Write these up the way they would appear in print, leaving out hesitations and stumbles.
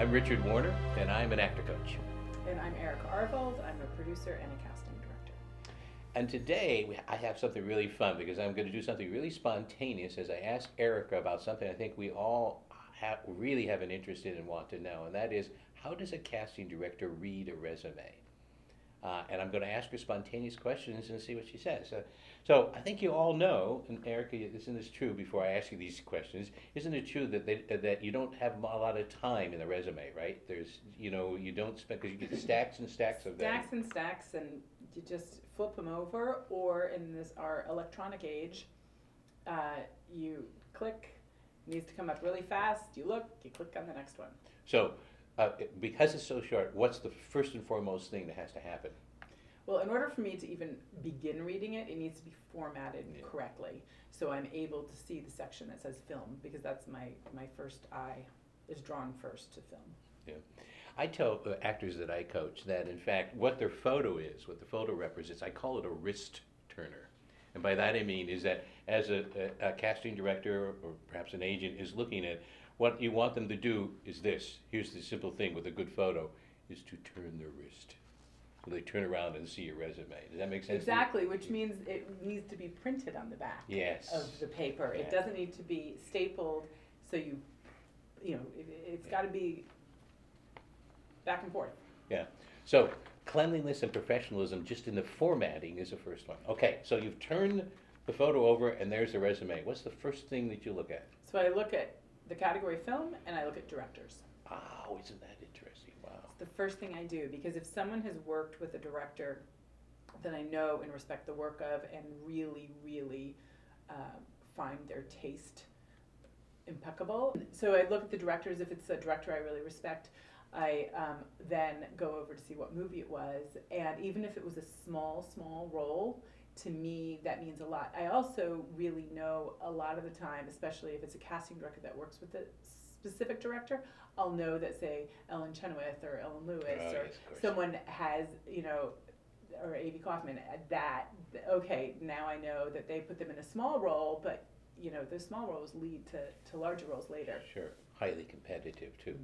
I'm Richard Warner, and I'm an actor coach. And I'm Erica Arvold. I'm a producer and a casting director. And today I have something really fun because I'm going to do something really spontaneous as I ask Erica about something I think we all really have an interest in and want to know, and that is, how does a casting director read a resume? And I'm going to ask her spontaneous questions and see what she says. So I think you all know, and Erica, isn't this true before I ask you these questions, isn't it true that that you don't have a lot of time in the resume, right? There's, you don't spend, because you get stacks and stacks of them. Stacks and stacks, and you just flip them over, or in our electronic age, you click, it needs to come up really fast, you look, you click on the next one. So, because it's so short, what's the first and foremost thing that has to happen? Well, in order for me to even begin reading it, it needs to be formatted correctly. So I'm able to see the section that says film, because that's my first eye is drawn first to film. Yeah. I tell actors that I coach that, in fact, what their photo is, what the photo represents, I call it a wrist turner. And by that I mean is that as a casting director or perhaps an agent is looking at, what you want them to do is this. Here's the simple thing with a good photo, is to turn their wrist. So they turn around and see your resume. Does that make sense? Exactly, which means it needs to be printed on the back of the paper. Yeah. It doesn't need to be stapled, so it's got to be back and forth. Yeah. So cleanliness and professionalism just in the formatting is the first one. Okay, so you've turned the photo over and there's the resume. What's the first thing that you look at? So I look at the category film and I look at directors. Oh, isn't that interesting? Wow. It's the first thing I do, because if someone has worked with a director that I know and respect the work of and really, really find their taste impeccable. So I look at the directors. If it's a director I really respect, I then go over to see what movie it was, and even if it was a small role, to me that means a lot. I also really know a lot of the time, especially if it's a casting director that works with a specific director, I'll know that, say, Ellen Chenoweth or Ellen Lewis or someone has, or A.B. Kaufman, that, okay, now I know that they put them in a small role, but those small roles lead to larger roles later. Sure, highly competitive too.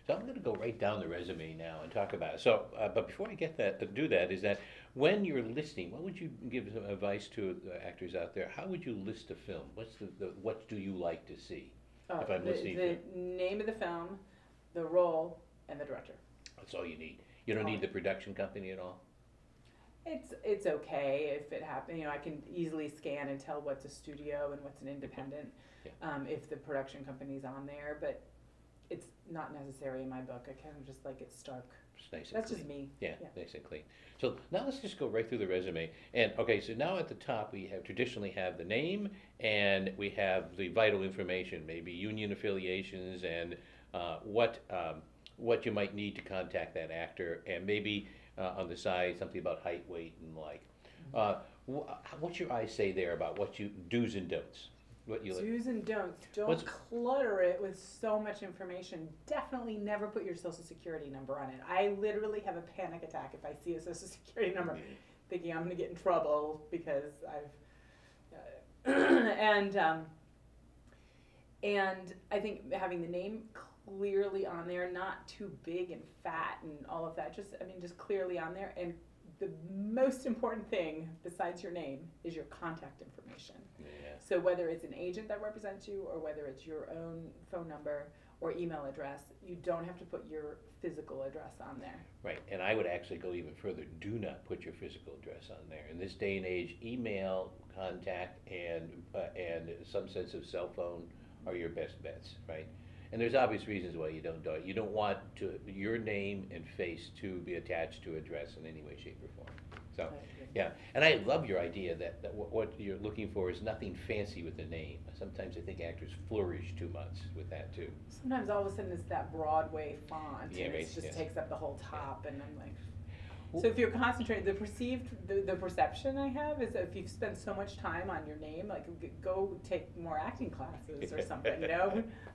So I'm going to go right down the resume now and talk about it. So, but before I do that, is that when you're listing, what would you give some advice to the actors out there? How would you list a film? What's what do you like to see? If I'm listening the name of the film, the role, and the director. That's all you need. You don't need the production company at all? It's okay if it happens. I can easily scan and tell what's a studio and what's an independent, if the production company's on there, but it's not necessary in my book. I kind of just like it stark. It's nice and That's clean. just me. Yeah, nice and clean. So now let's just go right through the resume. And okay, so now at the top we traditionally have the name, and we have the vital information, maybe union affiliations and what you might need to contact that actor, and maybe on the side something about height, weight, and like. What's your eyes say there about what you do's and don'ts? Do's and don'ts. Don't clutter it with so much information. Definitely never put your social security number on it. I literally have a panic attack if I see a social security number, thinking I'm going to get in trouble because I've and I think having the name clearly on there, not too big and fat and all of that. Just clearly on there. And the most important thing besides your name is your contact information. Yeah. So whether it's an agent that represents you or whether it's your own phone number or email address, you don't have to put your physical address on there. Right, and I would actually go even further. Do not put your physical address on there. In this day and age, email, contact, and some sense of cell phone are your best bets, right? And there's obvious reasons why you don't do it. You don't want your name and face to be attached to address in any way, shape, or form. So, yeah. And I love your idea that what you're looking for is nothing fancy with the name. Sometimes I think actors flourish too much with that too. Sometimes all of a sudden it's that Broadway font, and it just takes up the whole top, and I'm like... So if you're concentrating, the perception I have is that if you've spent so much time on your name, like go take more acting classes or something,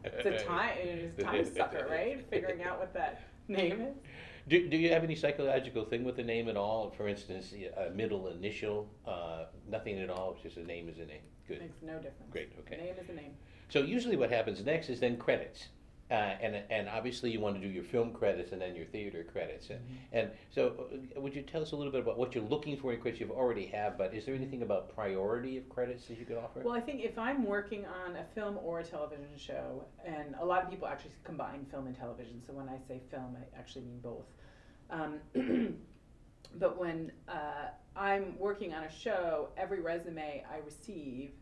It's a time sucker, right? Figuring out what that name is. Do you have any psychological thing with the name at all? For instance, a middle initial, nothing at all, it's just a name is a name. Good. Makes no difference. Great, okay. Name is a name. So usually what happens next is then credits. And obviously you want to do your film credits and then your theater credits. And so would you tell us a little bit about what you're looking for in credits you've already have, but is there anything about priority of credits that you could offer? Well, I think if I'm working on a film or a television show, and a lot of people actually combine film and television, so when I say film, I actually mean both. But when I'm working on a show, every resume I receive,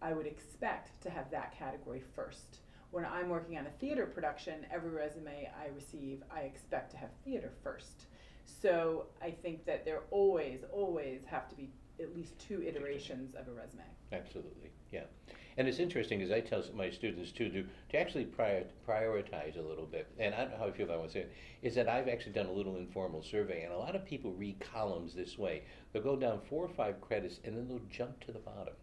I would expect to have that category first. When I'm working on a theater production, every resume I receive, I expect to have theater first. So I think that there always have to be at least 2 iterations of a resume. Absolutely, yeah. And it's interesting, as I tell my students too, to actually prioritize a little bit, and I don't know how I feel about it, is that I've actually done a little informal survey, and a lot of people read columns this way. They'll go down 4 or 5 credits, and then they'll jump to the bottom.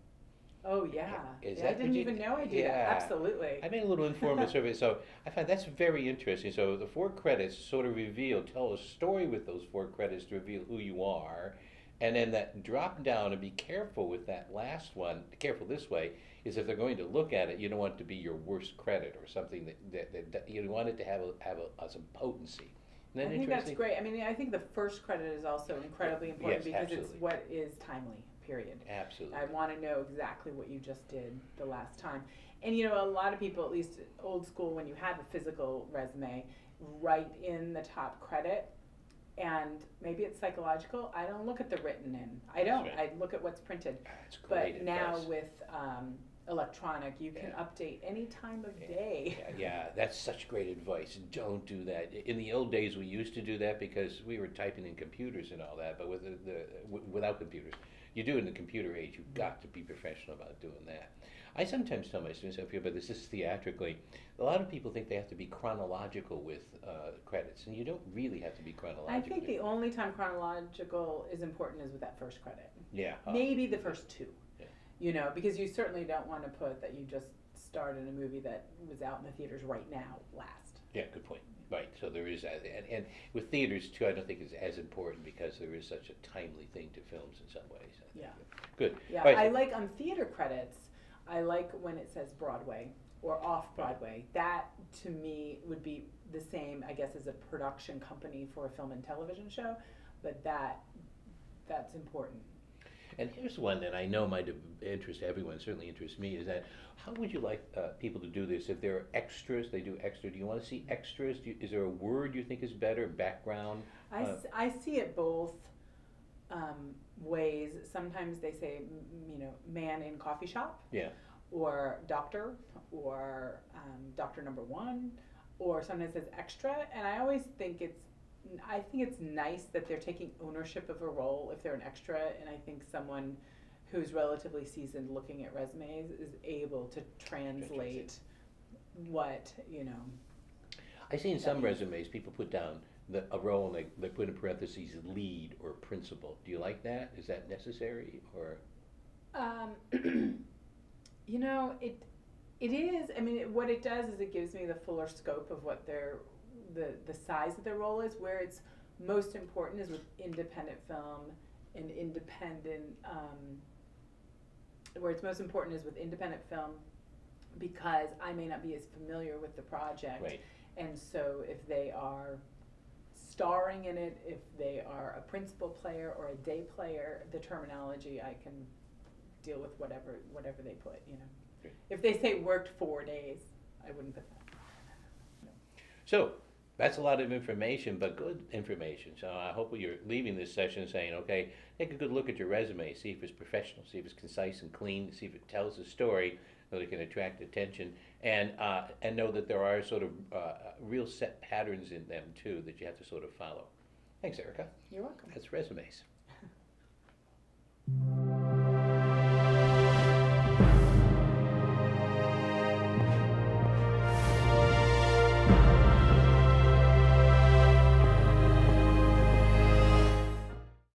Oh, yeah. Yeah, I didn't even know I did that. Absolutely. I made a little informal survey, so I find that's very interesting. So the 4 credits sort of tell a story with those 4 credits to reveal who you are. And then that drop down, and be careful with that last one, careful this way, is if they're going to look at it, you don't want it to be your worst credit or something that you want it to have some potency. I think that's great. I mean, I think the first credit is also incredibly important because absolutely. It's what is timely. Period. Absolutely. I want to know exactly what you just did the last time. And you know, a lot of people, at least old school, when you have a physical resume, write in the top credit, and maybe it's psychological. I don't look at the written in. I don't. Right. I look at what's printed. That's great advice. Now with electronic, you can update any time of day. Yeah, that's such great advice. Don't do that. In the old days, we used to do that because we were typing in computers and all that, but without computers. You do it in the computer age, you've got to be professional about doing that. I sometimes tell my students, I feel about this theatrically, a lot of people think they have to be chronological with credits, and you don't really have to be chronological. I think the only time chronological is important is with that first credit. Yeah. Maybe the first 2. Yeah. You know, because you certainly don't want to put that you just starred in a movie that was out in the theaters right now last. Yeah, good point. Right, so there is that, and with theaters too, I don't think it's as important because there is such a timely thing to films in some ways. Yeah. Good. Yeah, right. I like on theater credits, I like when it says Broadway or off Broadway. That to me would be the same, I guess, as a production company for a film and television show, but that's important. And here's one that I know might interest everyone, certainly interests me, is that how would you like people to do this? If there are extras, they do extra. Do you want to see extras? Is there a word you think is better? Background? I see it both ways. Sometimes they say, man in coffee shop. Yeah. Or doctor, or doctor number 1, or sometimes it says extra. And I always think it's nice that they're taking ownership of a role if they're an extra, and I think someone who's relatively seasoned looking at resumes is able to translate what, I see in some resumes people put down a role and they put in parentheses lead or principal. Do you like that? Is that necessary or? It is. I mean, what it does is it gives me the fuller scope of what the size of their role is. Where it's most important is with independent film and where it's most important is with independent film, because I may not be as familiar with the project. Right. And so if they are starring in it, if they are a principal player or a day player, the terminology I can deal with whatever they put, Great. If they say worked 4 days, I wouldn't put that. No. So that's a lot of information, but good information. So I hope you're leaving this session saying, okay, take a good look at your resume, see if it's professional, see if it's concise and clean, see if it tells a story so it can attract attention, and know that there are sort of real set patterns in them too that you have to sort of follow. Thanks, Erica. You're welcome. That's resumes.